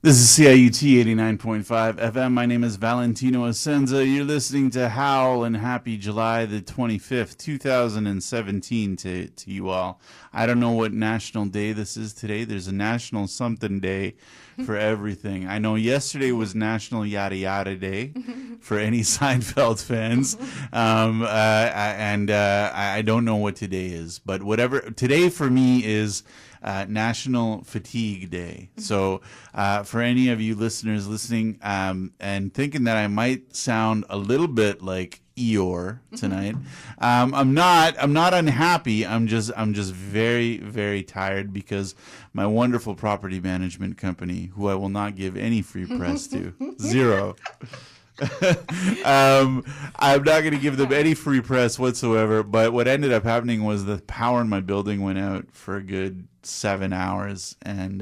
This is CIUT 89.5 FM. My name is Valentino Assenza. You're listening to Howl, and happy July the 25th, 2017 to you all. I don't know what national day this is today. There's a national something day for everything. I know yesterday was National Yada Yada Day for any Seinfeld fans. I don't know what today is, but whatever. Today for me is National Fatigue Day. So for any of you listeners listening and thinking that I might sound a little bit like Eeyore tonight, I'm not unhappy. I'm just very, very tired because my wonderful property management company, who I will not give any free press to, zero. I'm not going to give them any free press whatsoever. But what ended up happening was the power in my building went out for a good 7 hours, and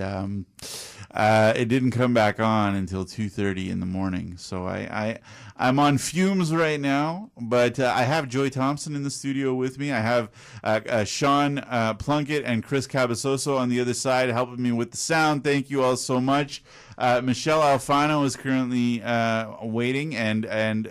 it didn't come back on until 2:30 in the morning. So I'm on fumes right now, but I have Joy Thompson in the studio with me. I have Sean Plunkett and Chris Cabasoso on the other side helping me with the sound. Thank you all so much. Michelle Alfano is currently waiting, and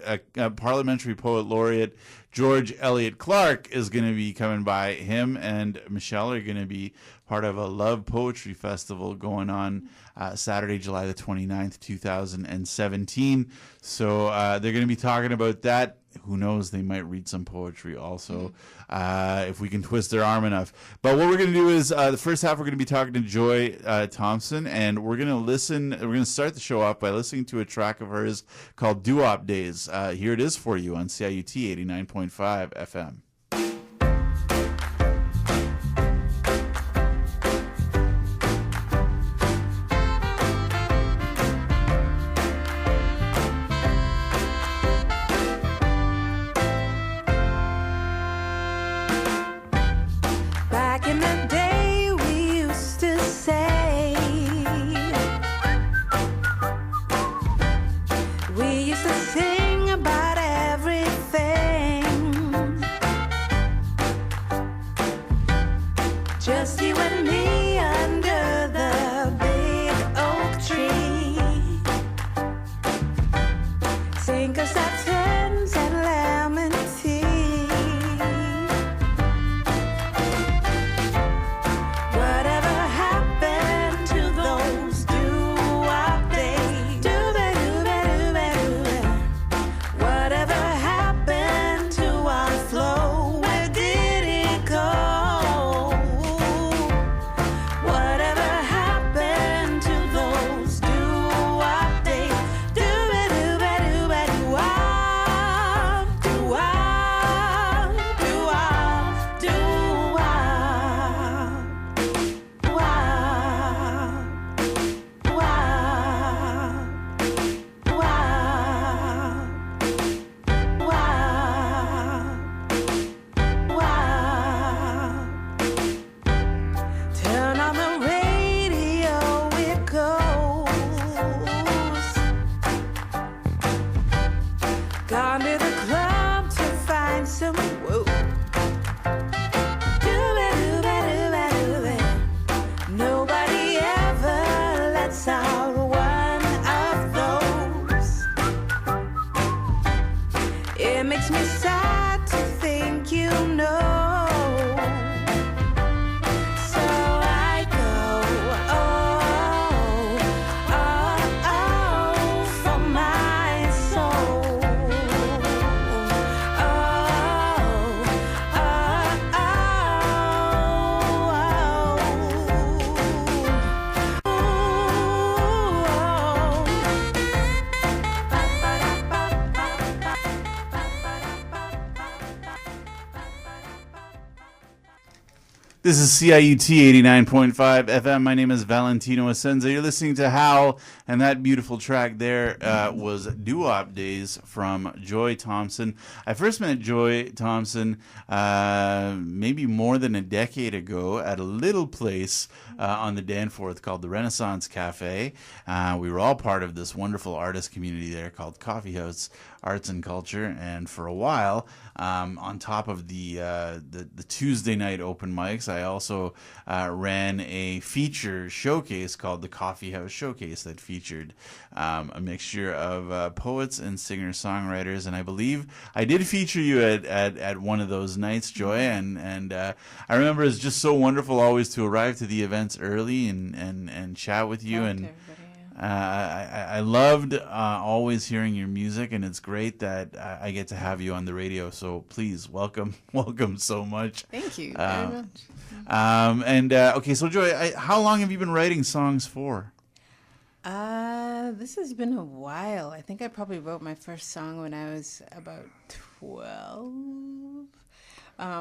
parliamentary poet laureate George Elliot Clarke is going to be coming by. Him and Michelle are going to be part of a Love Poetry Festival going on Saturday, July the 29th, 2017. So they're going to be talking about that. Who knows, they might read some poetry also if we can twist their arm enough. But what we're going to do is the first half we're going to be talking to Joy Thompson, and we're going to start the show off by listening to a track of hers called Doo-Wop Days. Here it is for you on CIUT 89.5 FM. This is CIUT 89.5 FM. My name is Valentino Assenza. You're listening to Howl, and that beautiful track there was Doo-Wop Days from Joy Thompson. I first met Joy Thompson maybe more than a decade ago at a little place on the Danforth called the Renaissance Cafe. We were all part of this wonderful artist community there called Coffee House arts and culture. And for a while, on top of the Tuesday night open mics, I also ran a feature showcase called the Coffee House Showcase that featured a mixture of poets and singer-songwriters. And I believe I did feature you at one of those nights, Joy. And I remember it's just so wonderful always to arrive to the events early and chat with you. And I loved always hearing your music, and it's great that I get to have you on the radio. So please welcome so much. Thank you very much. Okay, so Joy, how long have you been writing songs for? This has been a while. I think I probably wrote my first song when I was about 12.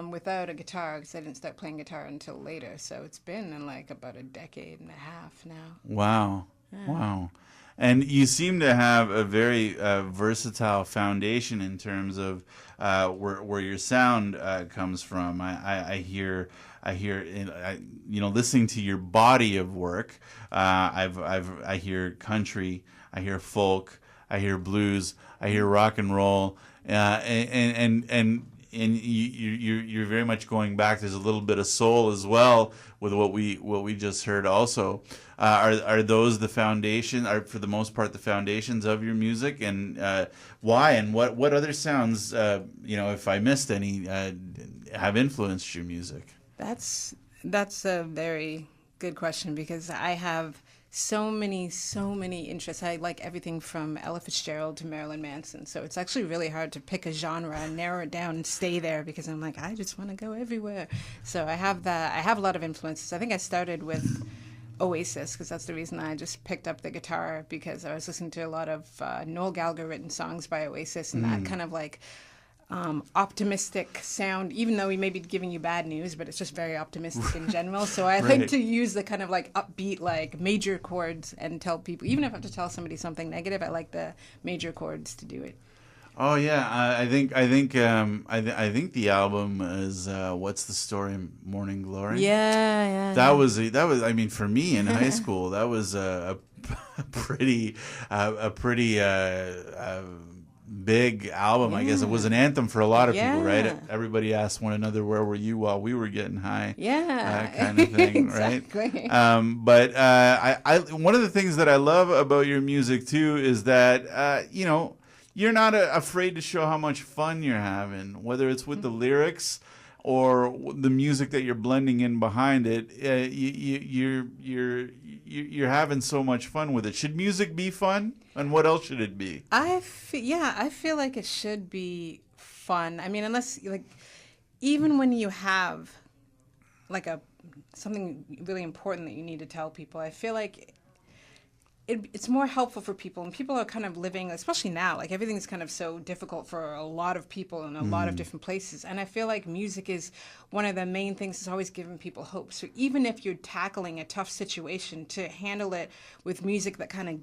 Without a guitar, because I didn't start playing guitar until later. So it's been like about a decade and a half now. Wow. Yeah. Wow. And you seem to have a very versatile foundation in terms of where your sound comes from. I hear listening to your body of work. I hear country, I hear folk, I hear blues, I hear rock and roll, and you're very much going back. There's a little bit of soul as well with what we just heard. Also, are those the foundation? Are for the most part the foundations of your music, and why? And what other sounds? If I missed any, have influenced your music? That's a very good question, because I have so many interests. I like everything from Ella Fitzgerald to Marilyn Manson. So it's actually really hard to pick a genre and narrow it down and stay there, because I'm like, I just want to go everywhere. So I have a lot of influences. I think I started with Oasis, because that's the reason I just picked up the guitar, because I was listening to a lot of Noel Gallagher written songs by Oasis, and that kind of like optimistic sound, even though he may be giving you bad news, but it's just very optimistic in general. So I like to use the kind of like upbeat, like major chords, and tell people, even if I have to tell somebody something negative, I like the major chords to do it. Oh yeah, I think the album is What's the Story, Morning Glory. Yeah. That was I mean, for me in high school, that was a pretty big album. I guess it was an anthem for a lot of people, right? Everybody asked one another, "Where were you while we were getting high?" Kind of thing, exactly. Right? But I one of the things that I love about your music too is that you're not afraid to show how much fun you're having, whether it's with the lyrics or the music that you're blending in behind it. You're having so much fun with it. Should music be fun? And what else should it be? I feel like it should be fun. I mean, unless even when you have something really important that you need to tell people, I feel like it's more helpful for people, and people are kind of living, especially now, like everything's kind of so difficult for a lot of people in a lot of different places. And I feel like music is one of the main things that's always giving people hope. So even if you're tackling a tough situation, to handle it with music that kind of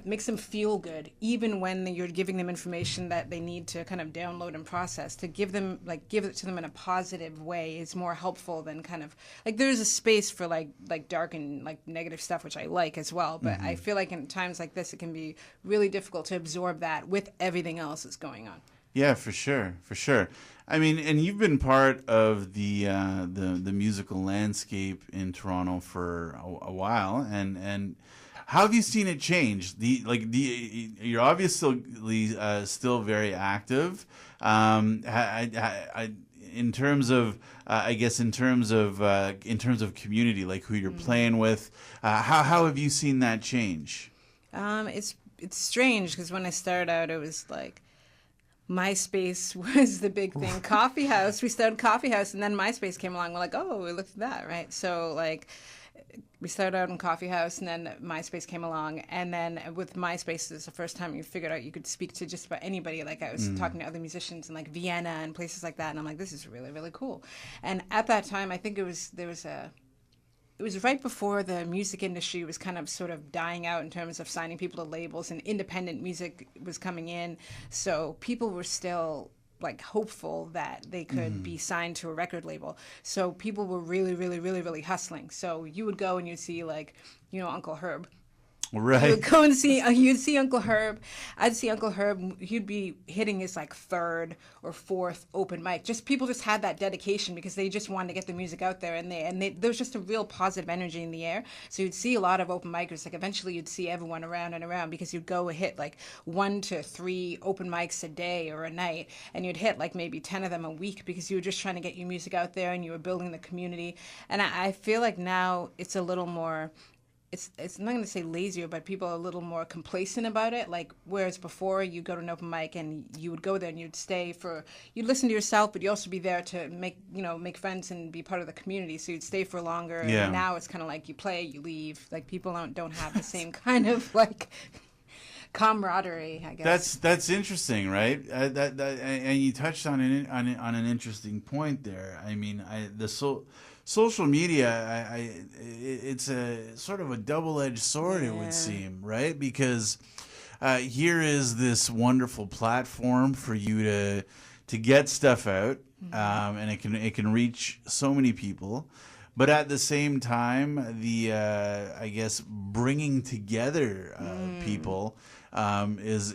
makes them feel good, even when you're giving them information that they need to kind of download and process, to give it to them in a positive way is more helpful than kind of there's a space for like dark and negative stuff, which I like as well. But I feel like in times like this, it can be really difficult to absorb that with everything else that's going on. Yeah, for sure. I mean, and you've been part of the musical landscape in Toronto for a while, and how have you seen it change? You're obviously still very active. In terms of community, like who you're playing with, how have you seen that change? It's strange, because when I started out, it was like MySpace was the big thing. Coffee House, we started Coffee House, and then MySpace came along. We're like, oh, we looked at that, right? So we started out in Coffee House, and then MySpace came along. And then with MySpace, it's the first time you figured out you could speak to just about anybody. Like I was talking to other musicians in Vienna and places like that, and I'm like, this is really, really cool. And at that time, I think it was right before the music industry was kind of sort of dying out in terms of signing people to labels, and independent music was coming in. So people were still hopeful that they could be signed to a record label. So people were really, really, really, really hustling. So you would go and you'd see Uncle Herb. Right. You would go and see, you'd see Uncle Herb. I'd see Uncle Herb. He'd be hitting his like third or fourth open mic. Just people just had that dedication because they just wanted to get the music out there, and there was just a real positive energy in the air. So you'd see a lot of open micers. Like eventually you'd see everyone around and around because you'd go hit like 1 to 3 open mics a day or a night, and you'd hit like maybe 10 of them a week because you were just trying to get your music out there and you were building the community. And I feel like now it's a little more. It's I'm not going to say lazier, but people are a little more complacent about it. Like, whereas before you go to an open mic and you would go there and you'd you'd listen to yourself, but you'd also be there to make friends and be part of the community. So you'd stay for longer. Yeah. And now it's kind of like you play, you leave. Like people don't have the same kind of like camaraderie, I guess. That's interesting, right? And you touched on an interesting point there. I mean, social media, it's a sort of a double-edged sword, it would seem, right? Because here is this wonderful platform for you to get stuff out, and it can reach so many people. But at the same time, the I guess bringing together people is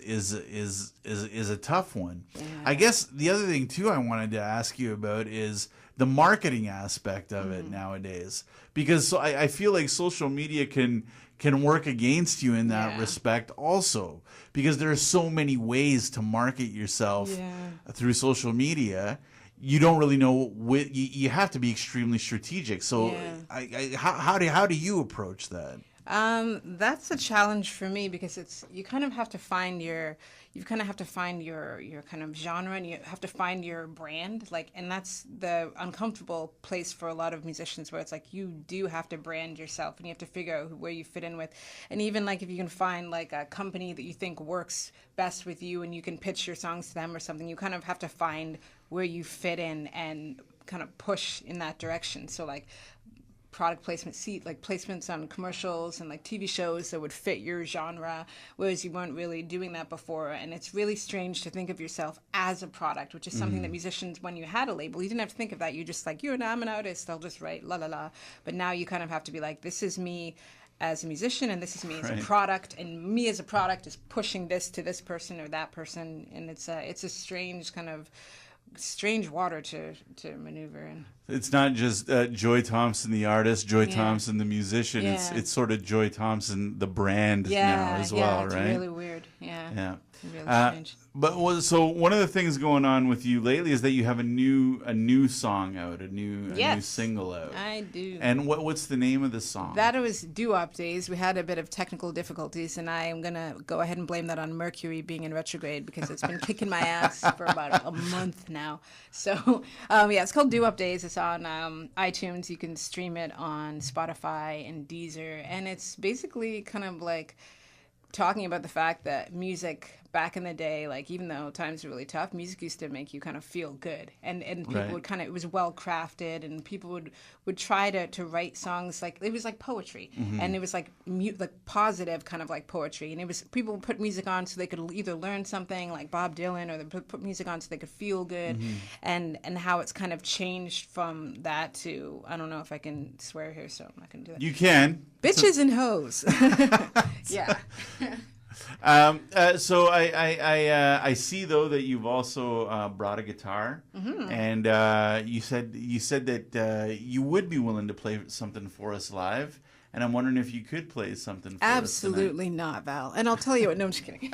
a tough one. Yeah. I guess the other thing too I wanted to ask you about is the marketing aspect of it nowadays, because I feel like social media can work against you in that respect also, because there are so many ways to market yourself through social media. You don't really know you have to be extremely strategic. So how do you approach that? That's a challenge for me because you kind of have to find your kind of genre, and you have to find your brand, and that's the uncomfortable place for a lot of musicians, where it's like you do have to brand yourself and you have to figure out where you fit in with. And even like if you can find like a company that you think works best with you and you can pitch your songs to them or something, you kind of have to find where you fit in and kind of push in that direction. So like product placement, placements on commercials and like TV shows that would fit your genre, whereas you weren't really doing that before. And it's really strange to think of yourself as a product, which is something that musicians, when you had a label, you didn't have to think of that. You just like, I'm an artist, I'll just write la la la. But now you kind of have to be like, this is me as a musician, and this is me as a product, and me as a product is pushing this to this person or that person. And it's a strange kind of strange water to maneuver in. It's not just Joy Thompson the artist, Joy Thompson the musician. It's sort of Joy Thompson the brand now as well, it's right? Really weird. Yeah. Really strange. But so one of the things going on with you lately is that you have a new song out, a new single out. I do. And what's the name of the song? That was Doo-Wop Days. We had a bit of technical difficulties, and I am gonna go ahead and blame that on Mercury being in retrograde, because it's been kicking my ass for about a month now. So it's called Doo-Wop Days. It's on iTunes. You can stream it on Spotify and Deezer, and it's basically kind of like talking about the fact that music back in the day, like even though times were really tough, music used to make you kind of feel good, and people would kind of, it was well crafted, and people would try to write songs like it was like poetry, and it was like positive kind of like poetry, and it was people would put music on so they could either learn something like Bob Dylan, or they put music on so they could feel good, and how it's kind of changed from that to, I don't know if I can swear here, so I'm not gonna do that. You can. Bitches and hoes. Yeah. So I see though that you've also brought a guitar, and you said that you would be willing to play something for us live, and I'm wondering if you could play something for us Absolutely not, Val. And I'll tell you what. No, I'm just kidding.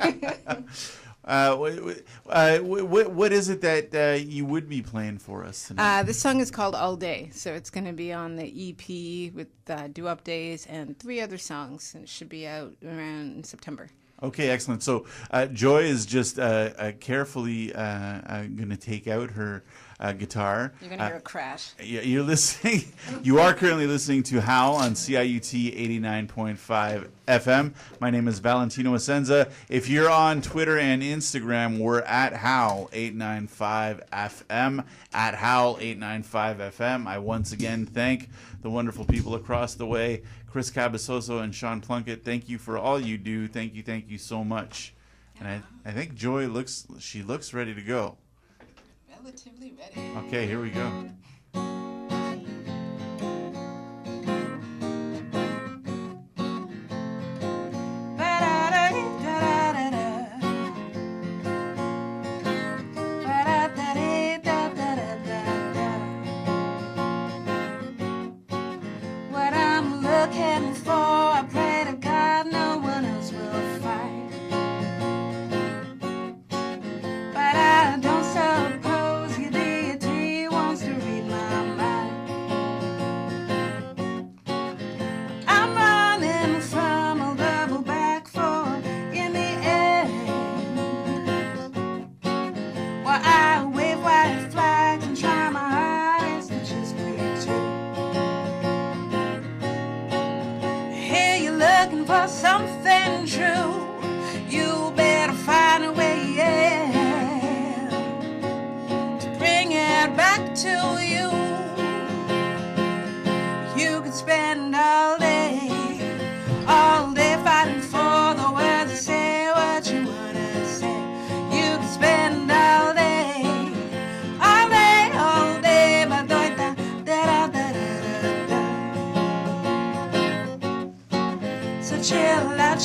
What is it that you would be playing for us tonight? This song is called All Day, so it's going to be on the EP with Doo-Wop Days and 3 other songs, and it should be out around in September. Okay, excellent. So Joy is just carefully going to take out her guitar. You're going to hear a crash. You're listening. You are currently listening to Howl on CIUT 89.5 FM. My name is Valentino Assenza. If you're on Twitter and Instagram, we're at Howl 895 FM, at Howl 895 FM. I once again thank the wonderful people across the way, Chris Cabasoso and Sean Plunkett. Thank you for all you do. Thank you so much. And I think Joy looks ready to go. Relatively ready. Okay, here we go. looking for something true, you better find a way, yeah, to bring it back to you. You could spend all day fighting for the words to say what you wanna say. You could spend all day, but da da da da da. So chill out,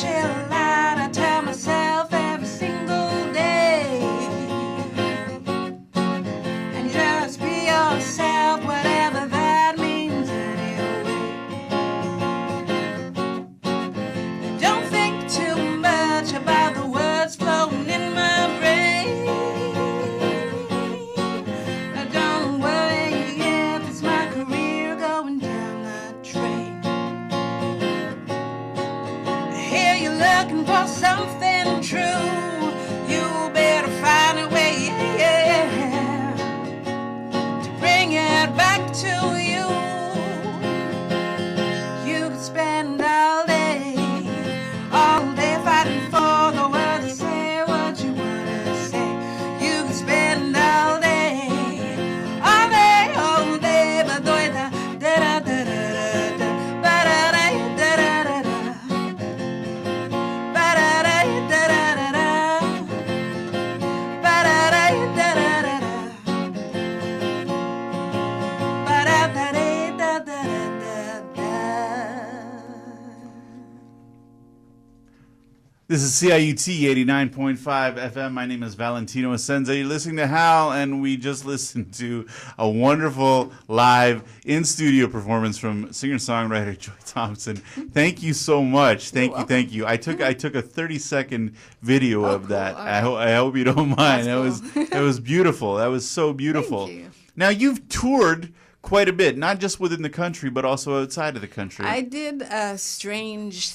I tell myself every single day, and just be yourself, whatever that means anyway. And don't think too much about the words floating in my brain. Don't worry if it's my career going down the drain. I hear you looking for something true, you better find a way, yeah, to bring it back to you. You could spend all day fighting for the words to say what you wanna say. You could spend all day, but da da da da da da, ba da da da da da da, ba da da da da da da, ba da da da da da da, ba da da da da da da da. This is CIUT 89.5 FM. My name is Valentino Assenza. You're listening to Howl, and we just listened to a wonderful live in-studio performance from singer-songwriter Joy Thompson. Thank you so much. Thank you. I took a 30-second video of that. Cool. I hope you don't mind. That's It was beautiful. That was so beautiful. Thank you. Now, you've toured quite a bit, not just within the country, but also outside of the country. I did a strange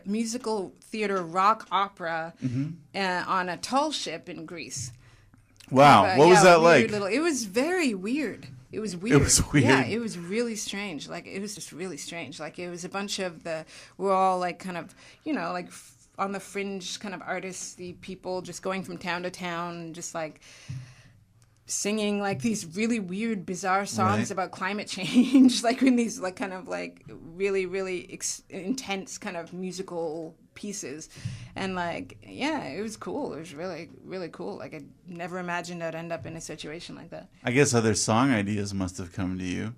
musical theater rock opera on a tall ship in Greece. Wow. What was that like? It was very weird. It was weird. It was weird. Yeah, it was really strange. Like, it was just really strange. Like, it was a bunch of we're all like kind of, like on the fringe kind of artisty people just going from town to town, just like singing like these really weird, bizarre songs about climate change, like in these like kind of like really, really intense kind of musical pieces. And like, yeah, it was cool. It was really, really cool. Like, I never imagined I'd end up in a situation like that. I guess other song ideas must have come to you.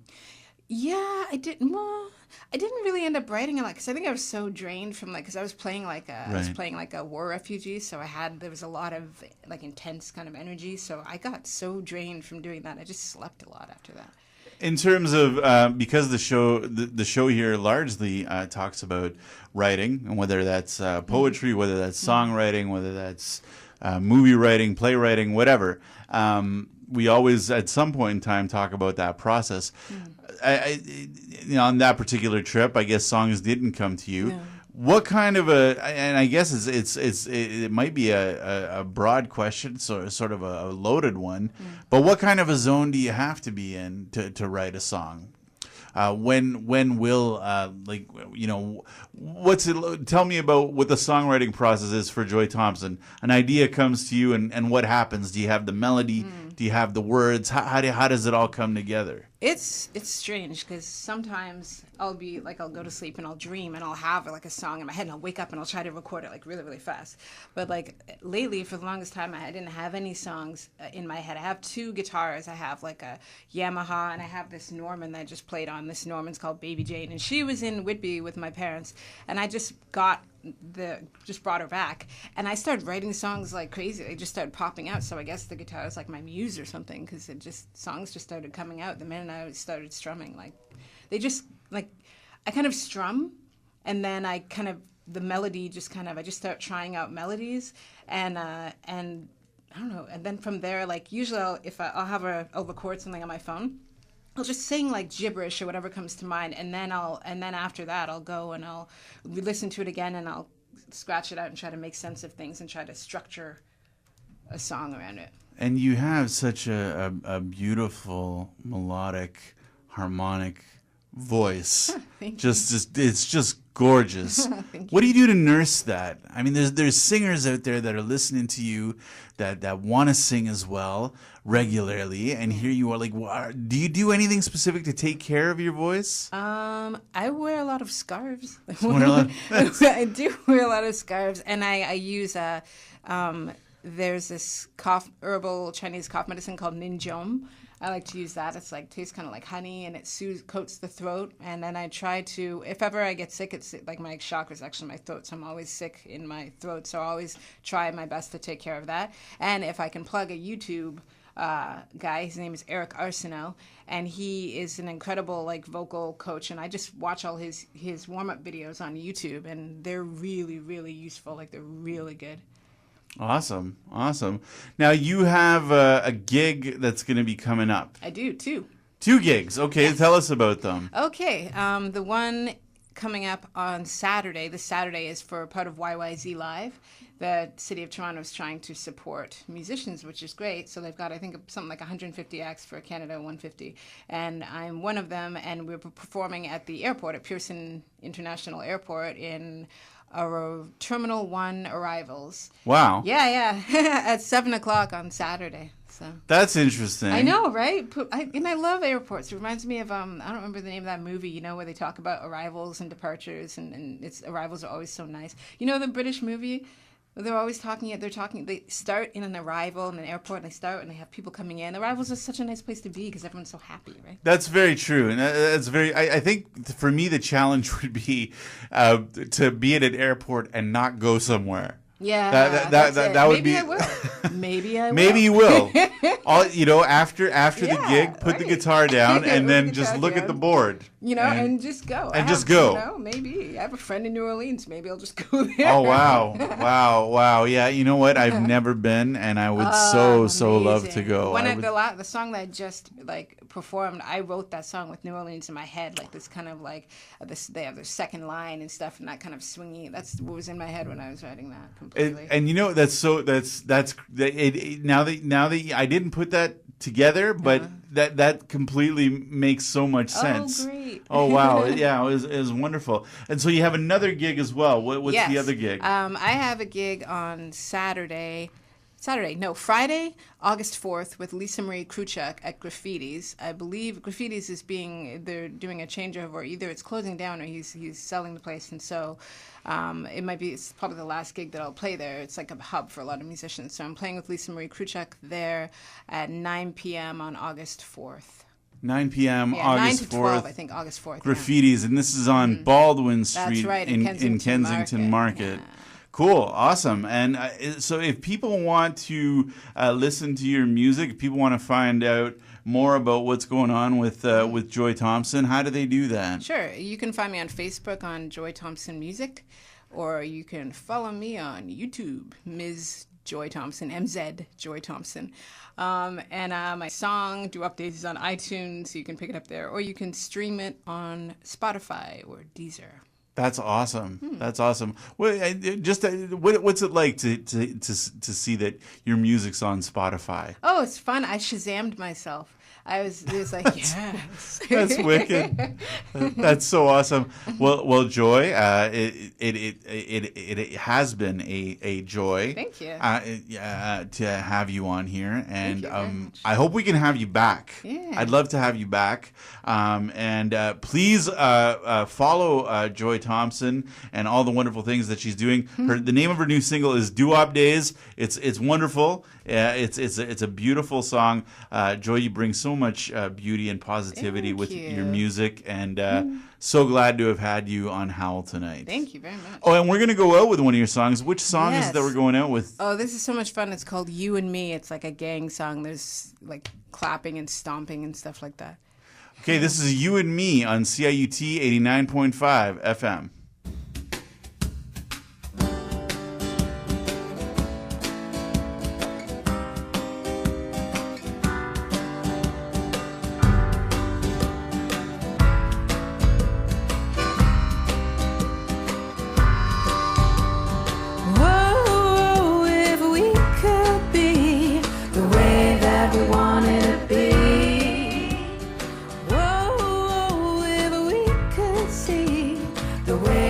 Yeah, I didn't really end up writing a lot because I think I was so drained from because I was playing like a war refugee, so there was a lot of like intense kind of energy, so I got so drained from doing that. I just slept a lot after that. In terms of because the show here largely talks about writing, and whether that's poetry, whether that's songwriting, whether that's movie writing, playwriting, whatever. We always, at some point in time, talk about that process. On that particular trip, I guess songs didn't come to you. No. What kind of and I guess it might be a broad question, sort of a loaded one, but what kind of a zone do you have to be in to write a song? When will what's it? Tell me about what the songwriting process is for Joy Thompson. An idea comes to you, and what happens? Do you have the melody? Do you have the words? How does it all come together? It's strange because sometimes I'll go to sleep and I'll dream and I'll have like a song in my head and I'll wake up and I'll try to record it like really, really fast. But like lately, for the longest time, I didn't have any songs in my head. I have two guitars. I have like a Yamaha and I have this Norman that I just played on. This Norman's called Baby Jane, and she was in Whitby with my parents, and I just brought her back, and I started writing songs like crazy. They just started popping out. So I guess the guitar is like my muse or something, because songs just started coming out the minute I started strumming. Like, they just like, I kind of strum, and then the melody just I just start trying out melodies, and I don't know, and then from there, like usually I'll record something on my phone. I'll just sing like gibberish or whatever comes to mind, and then after that I'll go and I'll listen to it again and I'll scratch it out and try to make sense of things and try to structure a song around it. And you have such a beautiful melodic harmonic voice. Thank you. It's just gorgeous. Thank you. What do you do to nurse that? I mean, there's singers out there that are listening to you that want to sing as well regularly, and here you are. Like, do you do anything specific to take care of your voice? I wear a lot of scarves. Wear a lot I do wear a lot of scarves, and I use there's this herbal Chinese cough medicine called Ninjom. I like to use that. It's like tastes kind of like honey, and it coats the throat. And then I try to, if ever I get sick, it's like my chakra is actually my throat, so I'm always sick in my throat. So I always try my best to take care of that. And if I can plug a YouTube guy, his name is Eric Arsenault, and he is an incredible like vocal coach. And I just watch all his warm-up videos on YouTube, and they're really, really useful. Like they're really good. Awesome. Now you have a gig that's going to be coming up. I do too. 2 gigs. Okay, Yes. Tell us about them. Okay, the one coming up on Saturday. This Saturday is for part of YYZ Live. The City of Toronto is trying to support musicians, which is great. So they've got, I think, something like 150 acts for Canada 150. And I'm one of them, and we're performing at the airport, at Pearson International Airport in Terminal 1 arrivals. Wow. Yeah, at 7 o'clock on Saturday. So That's interesting. I know, right? And I love airports. It reminds me of I don't remember the name of that movie. You know, where they talk about arrivals and departures, and it's arrivals are always so nice. You know the British movie. They're always talking. They start in an arrival in an airport, and they have people coming in. Arrivals are such a nice place to be because everyone's so happy, right? That's very true, and that's very. I think for me the challenge would be to be at an airport and not go somewhere. Yeah, that would Maybe be. I will. Maybe I will. Maybe you will. After the gig, put the right. guitar down and Put then the just guitar look at down. the board. And just go. Maybe I have a friend in New Orleans. Maybe I'll just go there. Oh wow! Yeah, you know what? I've never been, and I would so love to Amazing. go. When the song that I just performed, I wrote that song with New Orleans in my head, like this kind of like they have their second line and stuff, and that kind of swingy. That's what was in my head when I was writing that completely. And you know now that I didn't put that together, but that completely makes so much sense. Oh, great. Oh, wow. Yeah, it was wonderful. And so you have another gig as well. What's the other gig? I have a gig on Friday, August 4th with Lisa Marie Kruchuk at Graffitis. I believe Graffitis they're doing a changeover. Either it's closing down or he's selling the place. And so it's probably the last gig that I'll play there. It's like a hub for a lot of musicians. So I'm playing with Lisa Marie Kruchuk there at 9 p.m. on August 4th. 9 p.m. Yeah, August 9 to 4th. 12, I think, August 4th. Graffitis, and this is on Baldwin Street. That's right, in Kensington Market. Yeah. Cool, awesome. And so if people want to listen to your music, if people want to find out more about what's going on with Joy Thompson, how do they do that? Sure. You can find me on Facebook on Joy Thompson Music, or you can follow me on YouTube, Ms. Joy Thompson, MZ Joy Thompson. And my song, Doo-Wop Days, is on iTunes, so you can pick it up there, or you can stream it on Spotify or Deezer. That's awesome. That's awesome. Well, what's it like to see that your music's on Spotify? Oh, it's fun. I Shazammed myself. I was like, yes. That's wicked. That's so awesome. Well, Joy, it has been a joy. Thank you. To have you on here, and Thank you very much. I hope we can have you back. Yeah. I'd love to have you back. And please follow Joy Thompson and all the wonderful things that she's doing. The name of her new single is Doo-Wop Days. It's wonderful. It's a beautiful song. Joy, you bring so much beauty and positivity Thank with you. your music, and so glad to have had you on Howl tonight. Thank you very much. Oh, and we're going to go out with one of your songs. Which song is it that Yes. we're going out with? Oh, this is so much fun. It's called You and Me. It's like a gang song. There's like clapping and stomping and stuff like that. Okay, this is You and Me on CIUT 89.5 FM. Whoa, if we could be the way that we wanted to be. Whoa, if we could see the way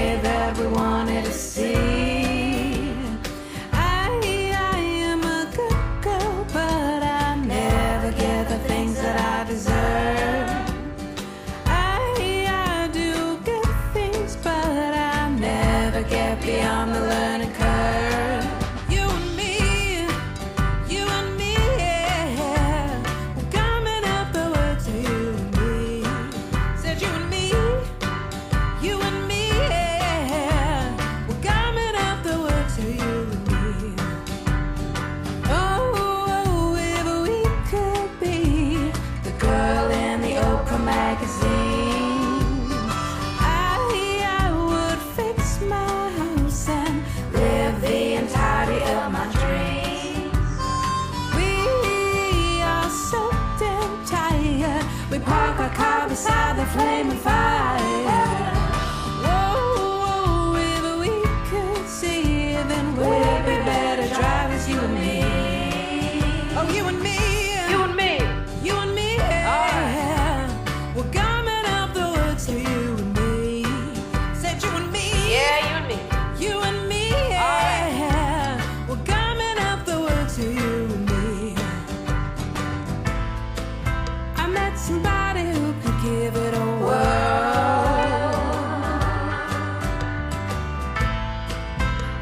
step beyond the learning curve. You and me, yeah. We're coming up the words of you and me. Said you and me, yeah. We're coming up the words of you and me. Oh, if we could be the girl in the Oprah magazine, I would fix my house and live the entirety of my dreams. We are so damn tired. We park our car beside the flaming fire. Whoa, if we could see, then we'd be better drivers, you and me. Oh, you and me. You and me. You and me. Yeah. We're coming up the woods to you and me. Said you and me. Yeah, you and me. You and me. Yeah. We're coming up the woods to you and me. I met somebody who could give it a whirl.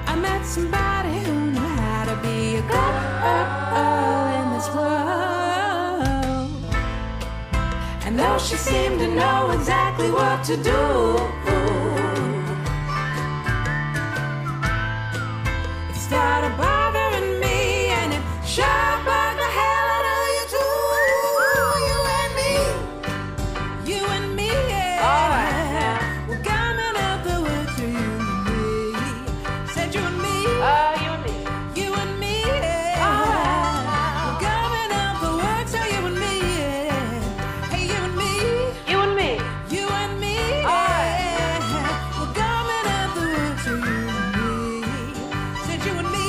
I met somebody who knew how to be a girl in this world. And though she seemed to know exactly what to do, it started bothering me, and it sure bugged the hell out of you too. You and me, yeah. We're coming up the woods to you and me. Said you and me. You and me, yeah. We're coming up the words of you and me, yeah. Hey, you and me. You and me, yeah. We're coming up the words of you and me. Said you and me.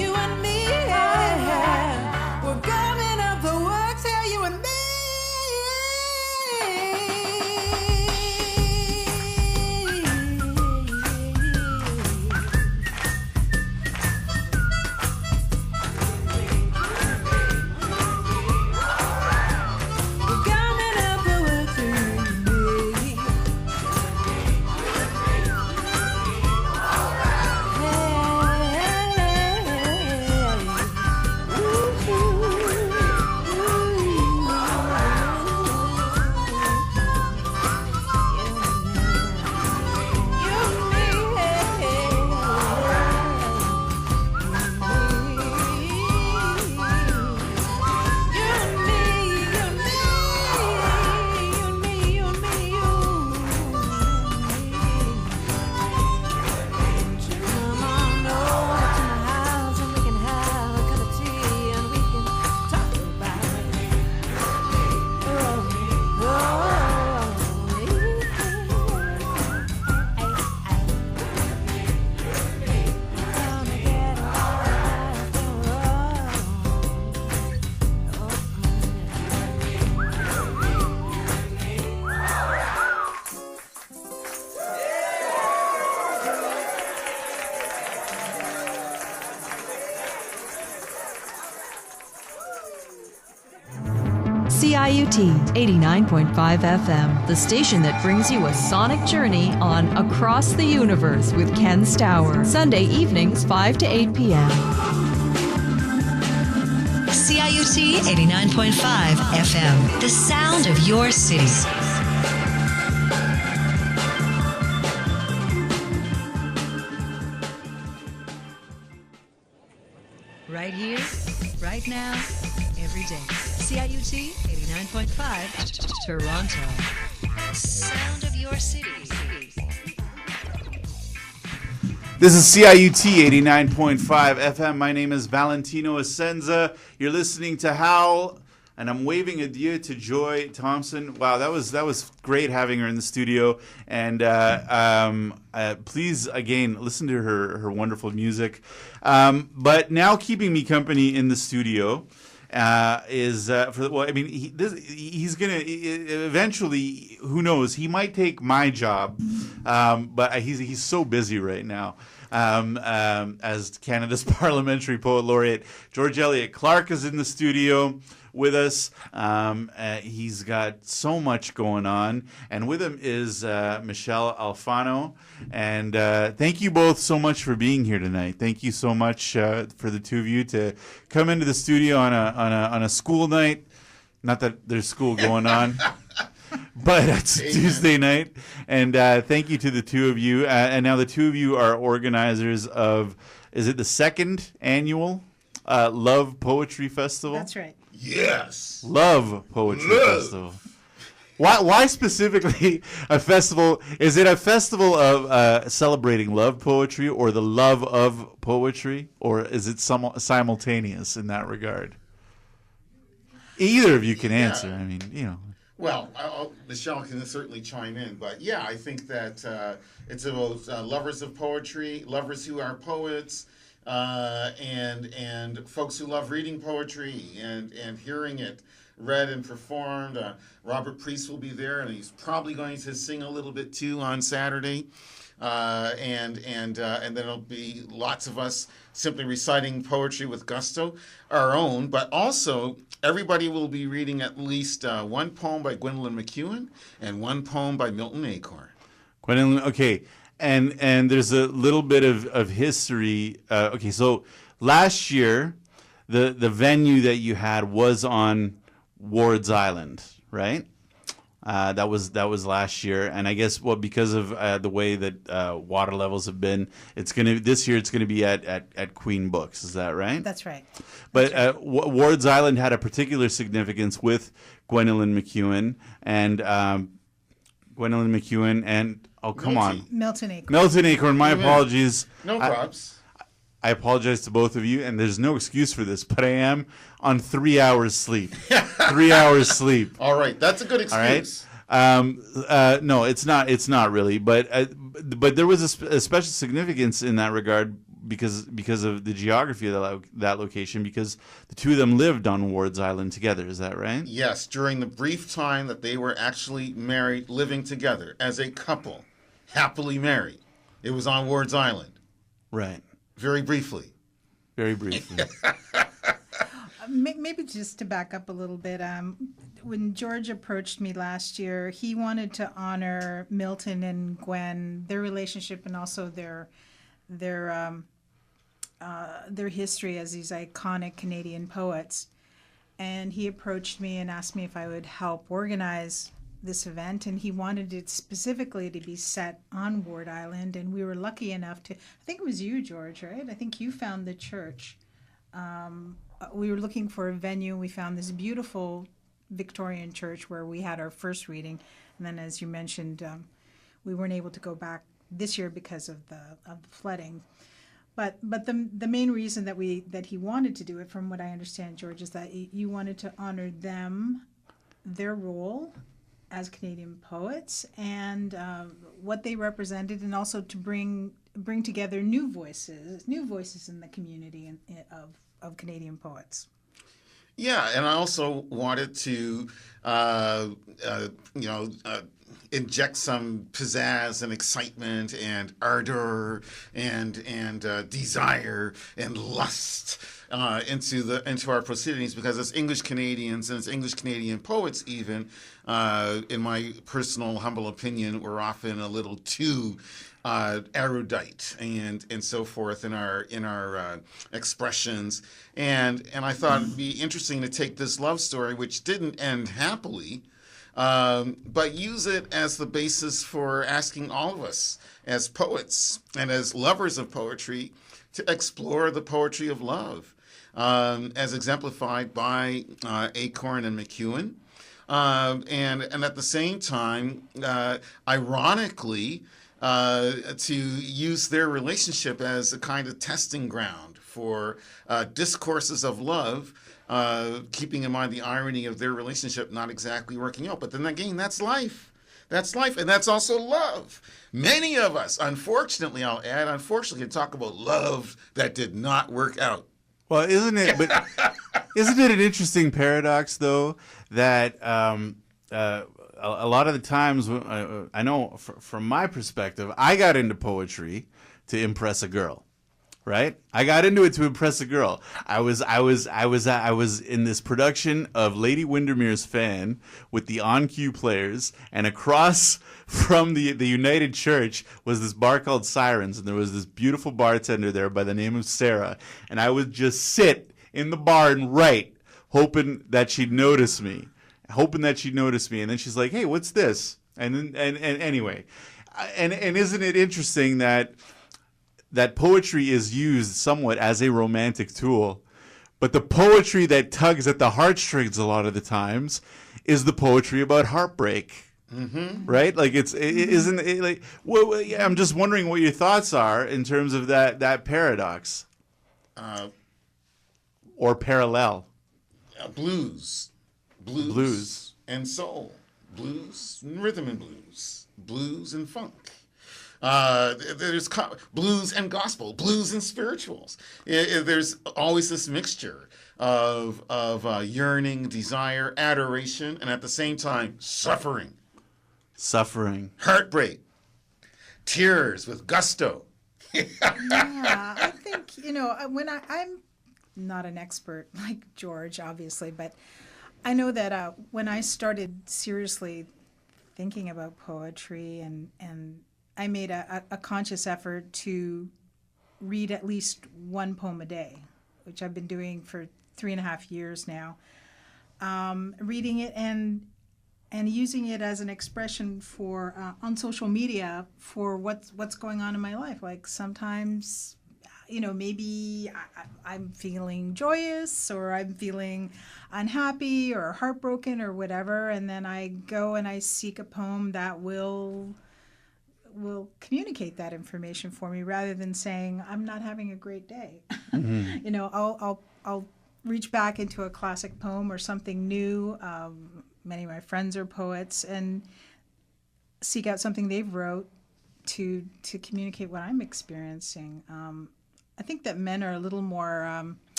You and me, yeah. We're coming up the words of you and me. We're coming up the words of you and me. CIUT 89.5 FM, the station that brings you a sonic journey on Across the Universe with Ken Stour. Sunday evenings, 5 to 8 p.m. CIUT 89.5 FM, the sound of your city. Right here, right now, every day. CIUT 89.5 Toronto. The sound of your city. This is CIUT 89.5 FM. My name is Valentino Assenza. You're listening to Howl, and I'm waving adieu to Joy Thompson. Wow, that was great having her in the studio. And please, again, listen to her wonderful music. But now keeping me company in the studio he's gonna eventually, who knows, he might take my job, but he's so busy right now. As Canada's parliamentary poet laureate, George Elliot Clarke is in the studio with us. He's got so much going on. And with him is Michelle Alfano. And thank you both so much for being here tonight. Thank you so much for the two of you to come into the studio on a school night. Not that there's school going on. But it's Tuesday night, and thank you to the two of you. And now the two of you are organizers of, is it the second annual Love Poetry Festival? That's right. Yes. Love Poetry Festival. Why specifically a festival? Is it a festival of celebrating love poetry or the love of poetry, or is it simultaneous in that regard? Either of you can answer. I mean, you know. Well, Michelle can certainly chime in, but yeah, I think that it's about lovers of poetry, lovers who are poets, and folks who love reading poetry and hearing it read and performed. Robert Priest will be there, and he's probably going to sing a little bit too on Saturday. And then it'll be lots of us simply reciting poetry with gusto, our own, but also everybody will be reading at least one poem by Gwendolyn McEwen and one poem by Milton Acorn. Gwendolyn, okay, and there's a little bit of history. Okay, so last year, the venue that you had was on Ward's Island, right? That was last year, and I guess because of the way that water levels have been, this year it's gonna be at Queen Books. Is that right? That's right. But Ward's Island had a particular significance with Gwendolyn McEwen and Milton Acorn. Milton Acorn. My apologies. No props. I apologize to both of you, and there's no excuse for this, but I am on 3 hours sleep. 3 hours sleep. All right, that's a good excuse. All right. No, it's not. It's not really. But there was a special significance in that regard because of the geography of that location. Because the two of them lived on Ward's Island together. Is that right? Yes, during the brief time that they were actually married, living together as a couple, happily married, it was on Ward's Island. Right. Very briefly. Very briefly. Maybe just to back up a little bit, when George approached me last year, he wanted to honor Milton and Gwen, their relationship, and also their history as these iconic Canadian poets. And he approached me and asked me if I would help organize this event, and he wanted it specifically to be set on Ward Island, and we were lucky enough to, I think it was you, George, right? I think you found the church. We were looking for a venue, and we found this beautiful Victorian church where we had our first reading, and then as you mentioned, we weren't able to go back this year because of the flooding. But the main reason that he wanted to do it, from what I understand, George, is that you wanted to honor them, their role as Canadian poets, and what they represented, and also to bring together new voices in the community of Canadian poets. Yeah, and I also wanted to, inject some pizzazz and excitement and ardor and desire and lust into our proceedings, because as English Canadians and as English Canadian poets, even in my personal humble opinion, we're often a little too erudite and so forth in our expressions, and I thought it'd be interesting to take this love story, which didn't end happily, but use it as the basis for asking all of us as poets and as lovers of poetry to explore the poetry of love, as exemplified by Acorn and McEwen, and at the same time, ironically, to use their relationship as a kind of testing ground for discourses of love, keeping in mind the irony of their relationship not exactly working out. But then again, that's life. That's life, and that's also love. Many of us, unfortunately, I'll add, can talk about love that did not work out. Well, isn't it an interesting paradox, though, that a lot of the times, I know from my perspective, I got into poetry to impress a girl. Right? I got into it to impress a girl. I was in this production of Lady Windermere's Fan with the on-cue players, and across from the United Church was this bar called Sirens, and there was this beautiful bartender there by the name of Sarah, and I would just sit in the bar and write, hoping that she'd notice me. And then she's like, "Hey, what's this?" And anyway, and isn't it interesting that poetry is used somewhat as a romantic tool, but the poetry that tugs at the heartstrings a lot of the times is the poetry about heartbreak, right? Like isn't it like? Well, yeah, I'm just wondering what your thoughts are in terms of that paradox, or parallel. Blues and soul, blues and rhythm and blues and funk. There's blues and gospel, blues and spirituals. There's always this mixture of yearning, desire, adoration, and at the same time, suffering, heartbreak, tears with gusto. Yeah, I think, when I'm not an expert like George, obviously, but I know that when I started seriously thinking about poetry and I made a conscious effort to read at least one poem a day, which I've been doing for 3.5 years now. Reading it and using it as an expression for on social media for what's going on in my life. Like sometimes, maybe I'm feeling joyous or I'm feeling unhappy or heartbroken or whatever, and then I go and I seek a poem that will communicate that information for me rather than saying I'm not having a great day. I'll reach back into a classic poem or something new. Many of my friends are poets, and seek out something they've wrote to communicate what I'm experiencing. I think that men are a little more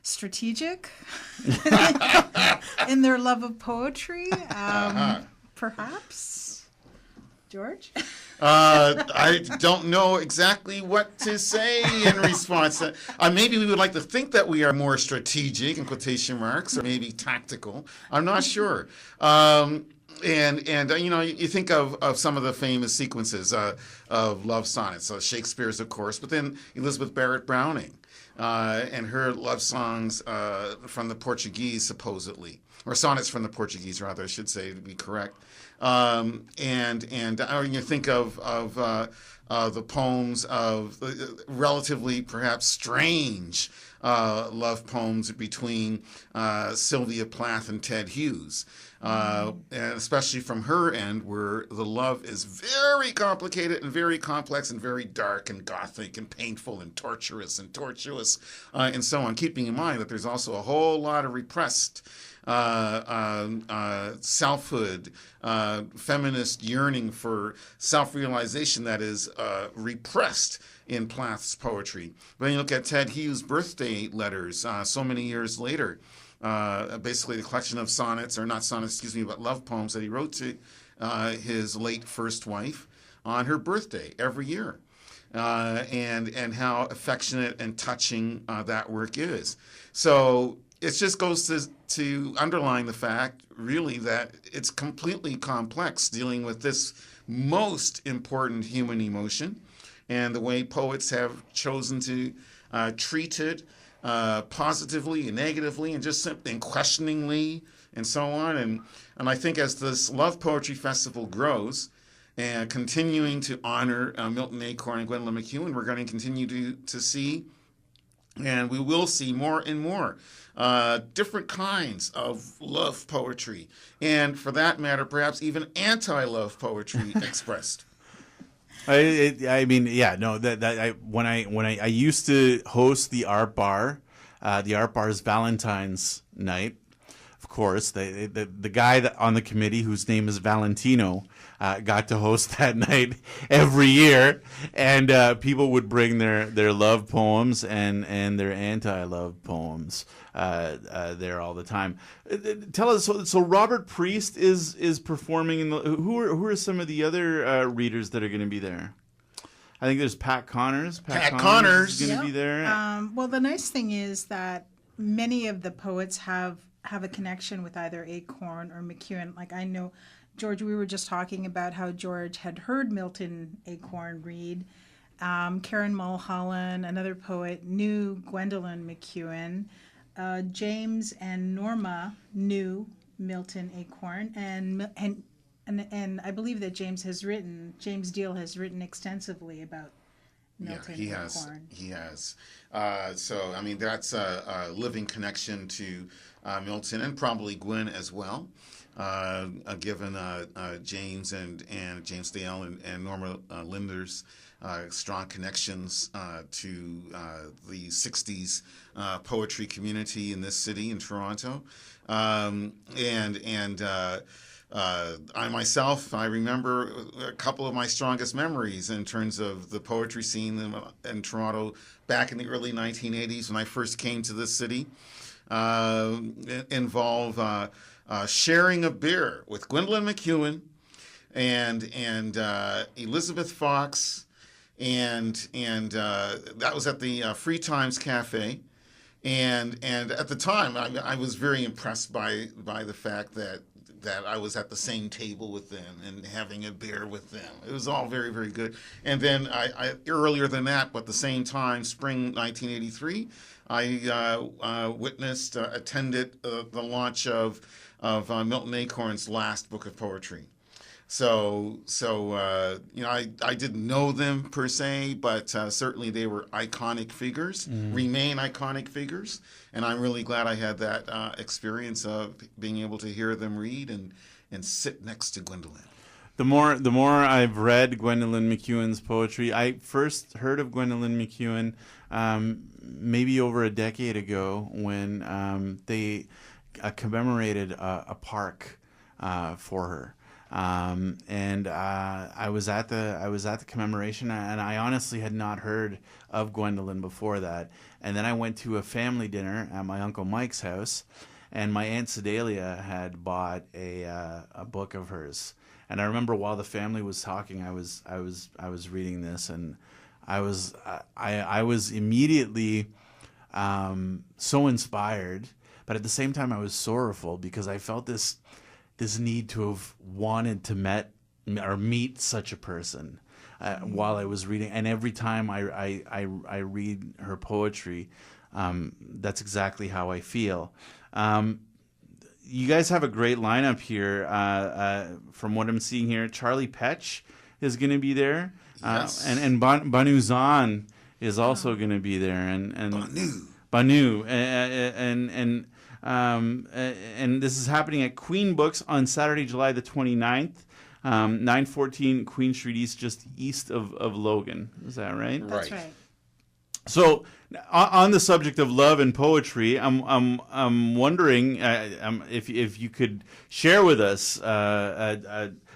strategic in their love of poetry, perhaps. George? I don't know exactly what to say in response. Maybe we would like to think that we are more strategic, in quotation marks, or maybe tactical. I'm not sure. And you think of some of the famous sequences of love sonnets, Shakespeare's, of course, but then Elizabeth Barrett Browning and her love songs from the Portuguese, supposedly, or sonnets from the Portuguese, rather, I should say, to be correct. And you think of the poems of relatively perhaps strange love poems between Sylvia Plath and Ted Hughes, and especially from her end, where the love is very complicated and very complex and very dark and gothic and painful and torturous and tortuous, and so on, keeping in mind that there's also a whole lot of repressed selfhood, feminist yearning for self-realization that is repressed in Plath's poetry. But when you look at Ted Hughes' birthday letters so many years later, basically the collection of sonnets, or not sonnets, but love poems that he wrote to his late first wife on her birthday every year. And how affectionate and touching that work is. So it just goes to underline the fact, really, that it's completely complex dealing with this most important human emotion, and the way poets have chosen to treat it positively and negatively and just simply and questioningly and so on. And I think as this Love Poetry Festival grows, and continuing to honor Milton Acorn and Gwendolyn McEwen, we're going to continue to see, and we will see more and more different kinds of love poetry, and for that matter, perhaps even anti-love poetry expressed. I mean, yeah, no. When I used to host the Art Bar's Valentine's night. Of course, the guy on the committee, whose name is Valentino, got to host that night every year, and people would bring their love poems and their anti-love poems there all the time. Tell us, so Robert Priest is performing in the. Who are some of the other readers that are going to be there? I think there's Pat Connors. Pat Connors is going to be there. Well, the nice thing is that many of the poets have a connection with either Acorn or McEwen. Like I know, George, we were just talking about how George had heard Milton Acorn read. Karen Mulholland, another poet, knew Gwendolyn McEwen. James and Norma knew Milton Acorn, and I believe that James Deal has written extensively about Milton Acorn. He has. So, I mean, that's a living connection to Milton and probably Gwen as well, given James and James Dale and Norma Linder's strong connections to the 60s poetry community in this city, in Toronto. I myself, I remember a couple of my strongest memories in terms of the poetry scene in Toronto back in the early 1980s when I first came to this city. Involve sharing a beer with Gwendolyn McEwen and Elizabeth Fox, and that was at the Free Times Cafe. And at the time, I was very impressed by the fact that I was at the same table with them and having a beer with them. It was all very, very good. And then I earlier than that, but the same time, spring 1983, I attended the launch of Milton Acorn's last book of poetry. So I didn't know them per se, but certainly they were iconic figures, remain iconic figures, and I'm really glad I had that experience of being able to hear them read and sit next to Gwendolyn. The more I've read Gwendolyn McEwen's poetry, I first heard of Gwendolyn McEwen maybe over a decade ago when they commemorated a park for her. I was at the commemoration, and I honestly had not heard of Gwendolyn before that. And then I went to a family dinner at my Uncle Mike's house, and my Aunt Sedalia had bought a book of hers. And I remember while the family was talking, I was reading this, and I was immediately so inspired, but at the same time I was sorrowful because I felt this need to have wanted to meet such a person while I was reading. And every time I read her poetry, that's exactly how I feel. You guys have a great lineup here. From what I'm seeing here, Charlie Petch is going to be there. Yes. And Banu Zahn is also going to be there. And Banu. And this is happening at Queen Books on Saturday, July the 29th, 914 Queen Street East, just east of Logan. Is that right? That's right. So, on the subject of love and poetry, I'm wondering if you could share with us,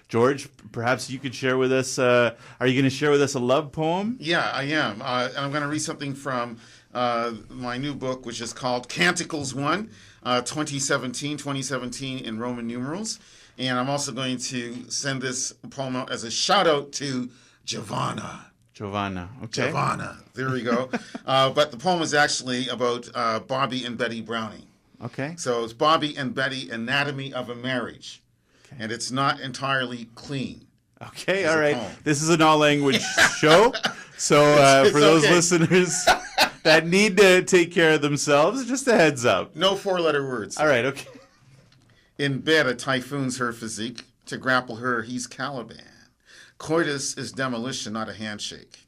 George. Perhaps you could share with us. Are you going to share with us a love poem? Yeah, I am. And I'm going to read something from my new book, which is called Canticles 1, 2017 in Roman numerals. And I'm also going to send this poem out as a shout out to Giovanna. Okay. Giovanna, there we go. But the poem is actually about Bobby and Betty Browning. Okay. So it's Bobby and Betty, Anatomy of a Marriage. Okay. And it's not entirely clean. Okay, all right. This is an all-language show. So for those listeners that need to take care of themselves, just a heads up. No four-letter words. All right, okay. In bed, a typhoon's her physique. To grapple her, he's Caliban. Coitus is demolition, not a handshake.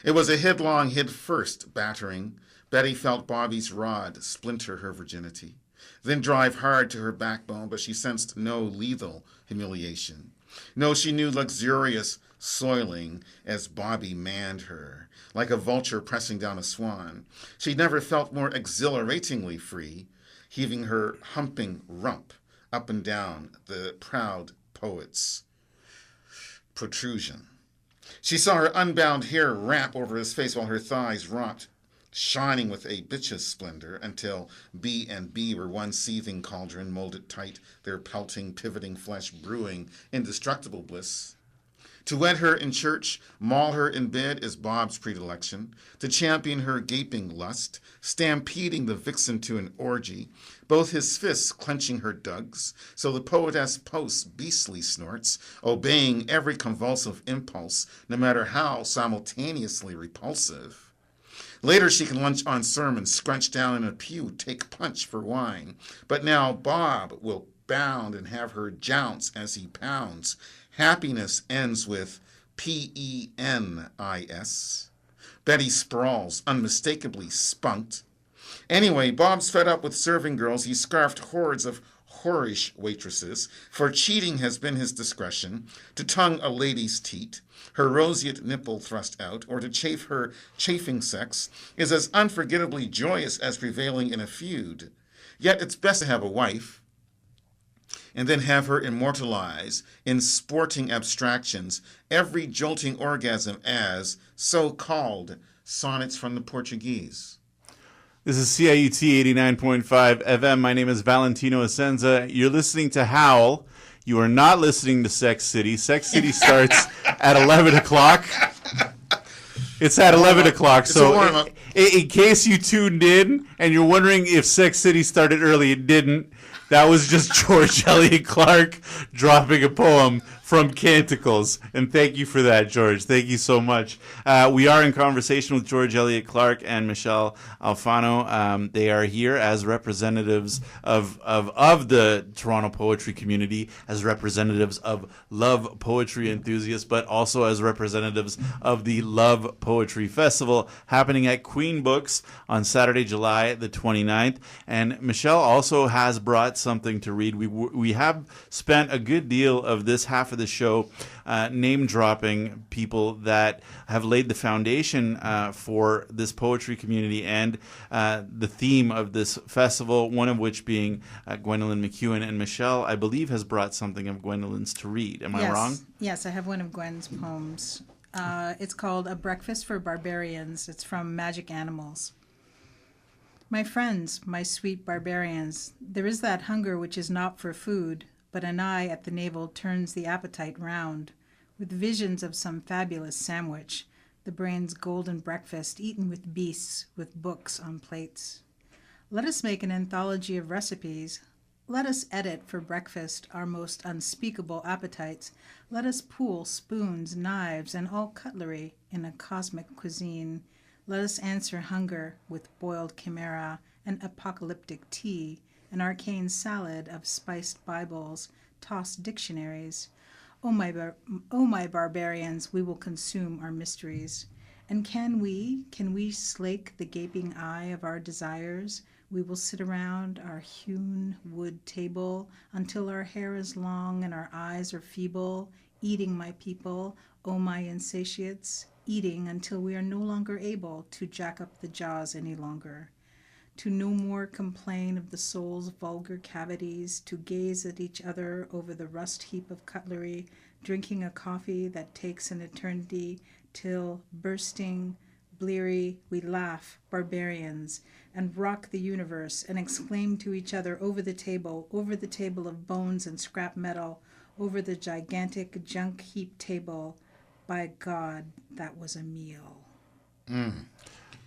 It was a headlong, head-first battering. Betty felt Bobby's rod splinter her virginity, then drive hard to her backbone, but she sensed no lethal humiliation. No, she knew luxurious soiling as Bobby manned her, like a vulture pressing down a swan. She'd never felt more exhilaratingly free, heaving her humping rump up and down the proud poet's protrusion. She saw her unbound hair wrap over his face while her thighs rocked, shining with a bitch's splendor, until B and B were one seething cauldron molded tight, their pelting, pivoting flesh brewing indestructible bliss. To wed her in church, maul her in bed is Bob's predilection. To champion her gaping lust, stampeding the vixen to an orgy, both his fists clenching her dugs, so the poetess posts beastly snorts, obeying every convulsive impulse, no matter how simultaneously repulsive. Later she can lunch on sermons, scrunch down in a pew, take punch for wine. But now Bob will bound and have her jounce as he pounds. Happiness ends with P-E-N-I-S. Betty sprawls, unmistakably spunked. Anyway, Bob's fed up with serving girls. He scarfed hordes of whorish waitresses, for cheating has been his discretion, to tongue a lady's teat, her roseate nipple thrust out, or to chafe her chafing sex, is as unforgettably joyous as prevailing in a feud. Yet it's best to have a wife, and then have her immortalize in sporting abstractions every jolting orgasm as so-called sonnets from the Portuguese. This is CIUT 89.5 FM. My name is Valentino Assenza. You're listening to Howl. You are not listening to Sex City. Sex City starts at 11 o'clock. It's at 11 o'clock. So in case you tuned in and you're wondering if Sex City started early, it didn't. That was just George Elliot Clarke dropping a poem from Canticles. And thank you for that, George. Thank you so much. We are in conversation with George Elliot Clarke and Michelle Alfano. They are here as representatives of the Toronto poetry community, as representatives of Love Poetry enthusiasts, but also as representatives of the Love Poetry Festival happening at Queen Books on Saturday, July the 29th. And Michelle also has brought something to read. We have spent a good deal of this half of the show name dropping people that have laid the foundation for this poetry community and the theme of this festival, one of which being Gwendolyn McEwen. And Michelle, I believe, has brought something of Gwendolyn's to read. Am I wrong? Yes, I have one of Gwen's poems. It's called A Breakfast for Barbarians. It's from Magic Animals. My friends, my sweet barbarians, there is that hunger which is not for food, but an eye at the navel turns the appetite round, with visions of some fabulous sandwich, the brain's golden breakfast eaten with beasts, with books on plates. Let us make an anthology of recipes. Let us edit for breakfast our most unspeakable appetites. Let us pool spoons, knives, and all cutlery in a cosmic cuisine. Let us answer hunger with boiled chimera and apocalyptic tea, an arcane salad of spiced Bibles, tossed dictionaries. O my barbarians, we will consume our mysteries. And can we slake the gaping eye of our desires? We will sit around our hewn wood table until our hair is long and our eyes are feeble, eating, my people, O my insatiates, eating until we are no longer able to jack up the jaws any longer. To no more complain of the soul's vulgar cavities, to gaze at each other over the rust heap of cutlery, drinking a coffee that takes an eternity, till, bursting, bleary, we laugh, barbarians, and rock the universe, and exclaim to each other over the table of bones and scrap metal, over the gigantic junk heap table, by God, that was a meal.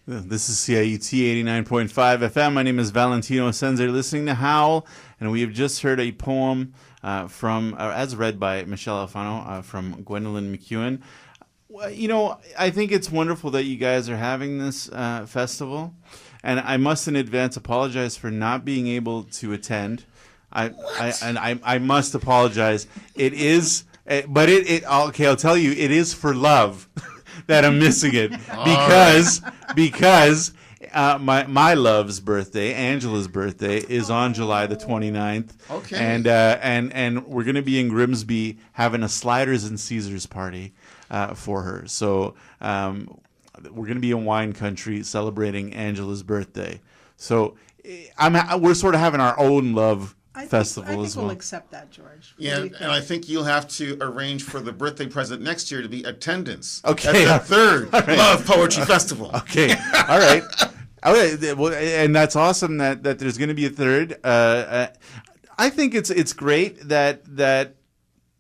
This is CIUT 89.5 FM. My name is Valentino Assenza. You're listening to Howl, and we have just heard a poem from, as read by Michelle Alfano, from Gwendolyn McEwen. You know, I think it's wonderful that you guys are having this festival, and I must in advance apologize for not being able to attend. I must apologize. It is... But okay, I'll tell you, it is for love that I'm missing it because my love's birthday, Angela's birthday, is on July the 29th. Okay. And we're going to be in Grimsby having a Sliders and Caesars party for her. So we're going to be in wine country celebrating Angela's birthday. So we're sort of having our own love festival as well. We'll accept that, George. Yeah, and I think you'll have to arrange for the birthday present next year to be attendance. Okay. At the third Love Poetry Festival. Okay. All right. Well, and that's awesome that there's going to be a third. I think it's great that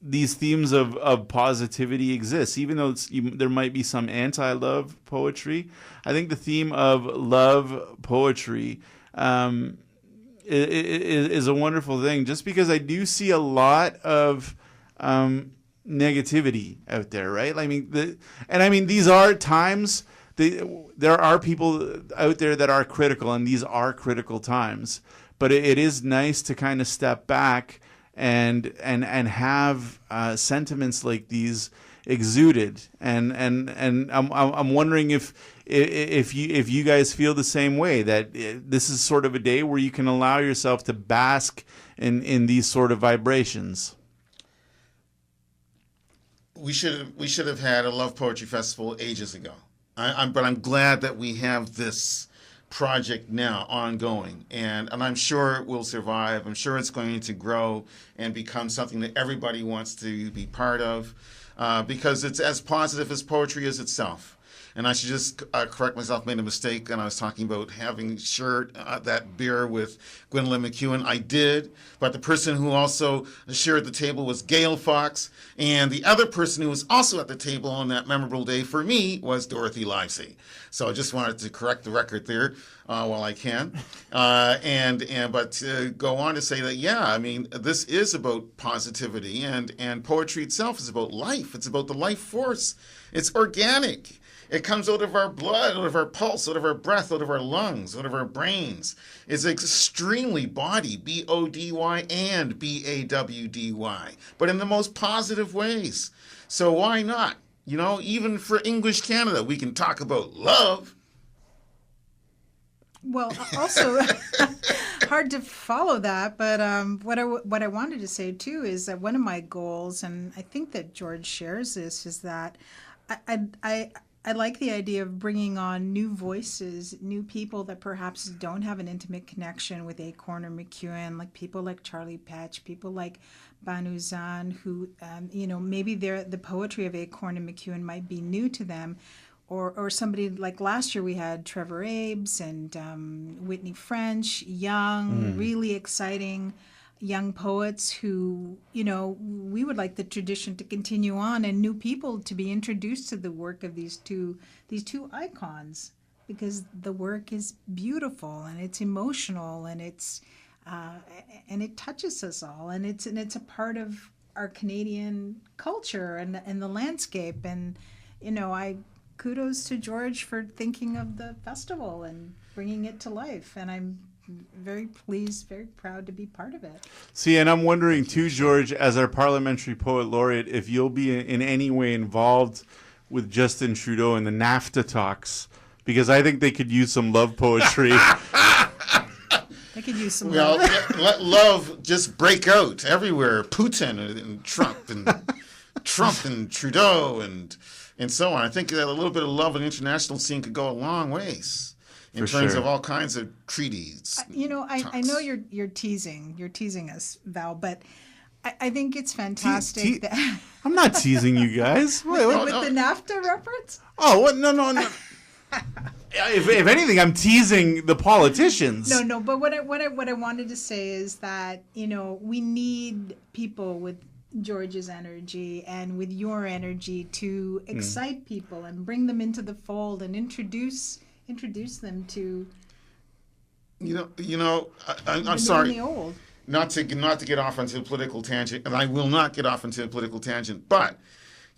these themes of positivity exist, even though there might be some anti-love poetry. I think the theme of love poetry is a wonderful thing, just because I do see a lot of negativity out there, right? I mean, these are times. There are people out there that are critical, and these are critical times. But it is nice to kind of step back and have sentiments like these exuded. And I'm wondering if you guys feel the same way, that this is sort of a day where you can allow yourself to bask in these sort of vibrations. We should have had a Love Poetry Festival ages ago. But I'm glad that we have this project now ongoing, and I'm sure it will survive. I'm sure it's going to grow and become something that everybody wants to be part of, because it's as positive as poetry is itself. And I should just correct myself, made a mistake, and I was talking about having shared that beer with Gwendolyn McEwen. I did, but the person who also shared the table was Gail Fox, and the other person who was also at the table on that memorable day for me was Dorothy Livesey. So I just wanted to correct the record there while I can, but to go on to say that, yeah, I mean, this is about positivity, and poetry itself is about life. It's about the life force. It's organic. It comes out of our blood, out of our pulse, out of our breath, out of our lungs, out of our brains. It's extremely body, B-O-D-Y and B-A-W-D-Y, but in the most positive ways. So why not? You know, even for English Canada, we can talk about love. Well, also hard to follow that, but what I wanted to say too is that one of my goals, and I think that George shares this, is that I like the idea of bringing on new voices, new people that perhaps don't have an intimate connection with Acorn or McEwen, like people like Charlie Petch, people like Banu Zan, who, maybe the poetry of Acorn and McEwen might be new to them, or somebody like last year we had Trevor Abes and Whitney French, young, really exciting young poets who, we would like the tradition to continue on, and new people to be introduced to the work of these two icons, because the work is beautiful and it's emotional and it's and it touches us all, and it's a part of our Canadian culture and the landscape. And I kudos to George for thinking of the festival and bringing it to life, and I'm very pleased, very proud to be part of it. See, and I'm wondering too, George, as our parliamentary poet laureate, if you'll be in any way involved with Justin Trudeau in the NAFTA talks, because I think they could use some love poetry. They could use some love. Let love just break out everywhere. Putin and Trump and Trudeau and so on. I think that a little bit of love in the international scene could go a long ways. In terms of all kinds of treaties. I know you're teasing us, Val, but I think it's fantastic that I'm not teasing you guys. with the NAFTA reference. Oh, what? No. If anything, I'm teasing the politicians. No. But what I wanted to say is that we need people with George's energy and with your energy to excite people and bring them into the fold and introduce them to I'm sorry old. not to get off onto a political tangent, and I will not get off into a political tangent, but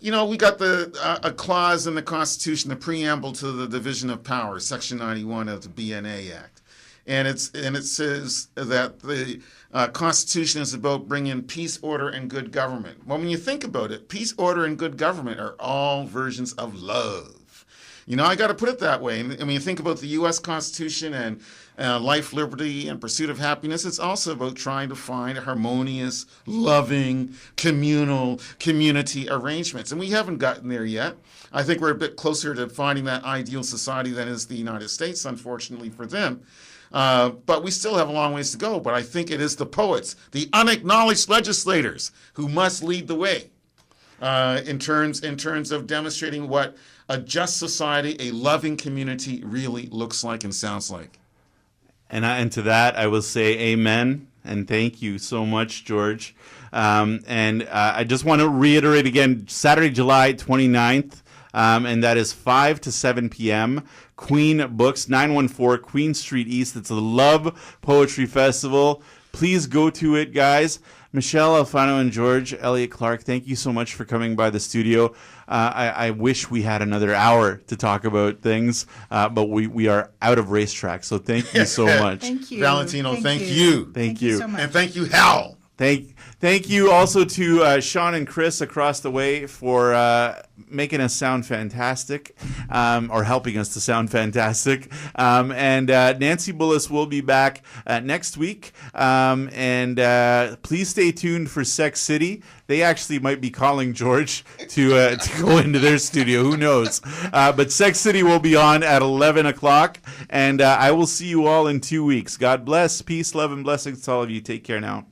we got a clause in the Constitution, the preamble to the division of powers, Section 91 of the BNA Act, and it says that the Constitution is about bringing peace, order, and good government. Well, when you think about it, peace, order, and good government are all versions of love. I got to put it that way. And when you think about the U.S. Constitution and life, liberty, and pursuit of happiness, it's also about trying to find harmonious, loving, community arrangements. And we haven't gotten there yet. I think we're a bit closer to finding that ideal society than is the United States, unfortunately for them. But we still have a long ways to go. But I think it is the poets, the unacknowledged legislators, who must lead the way in terms of demonstrating what a just society, a loving community really looks like and sounds like. And to that, I will say amen, and thank you so much, George. And I just want to reiterate again, Saturday, July 29th, and that is 5 to 7 p.m. Queen Books, 914 Queen Street East. It's the Love Poetry Festival. Please go to it, guys. Michelle, Alfano, and George, Elliot, Clarke, thank you so much for coming by the studio. I wish we had another hour to talk about things, but we are out of racetrack, so thank you so much. Thank you. Valentino, thank you. Thank you. so much. And thank you, Howl. Thank you also to Sean and Chris across the way for making us sound fantastic, or helping us to sound fantastic. And Nancy Bullis will be back next week. And please stay tuned for Sex City. They actually might be calling George to go into their studio. Who knows? But Sex City will be on at 11 o'clock. And I will see you all in 2 weeks. God bless. Peace, love, and blessings to all of you. Take care now.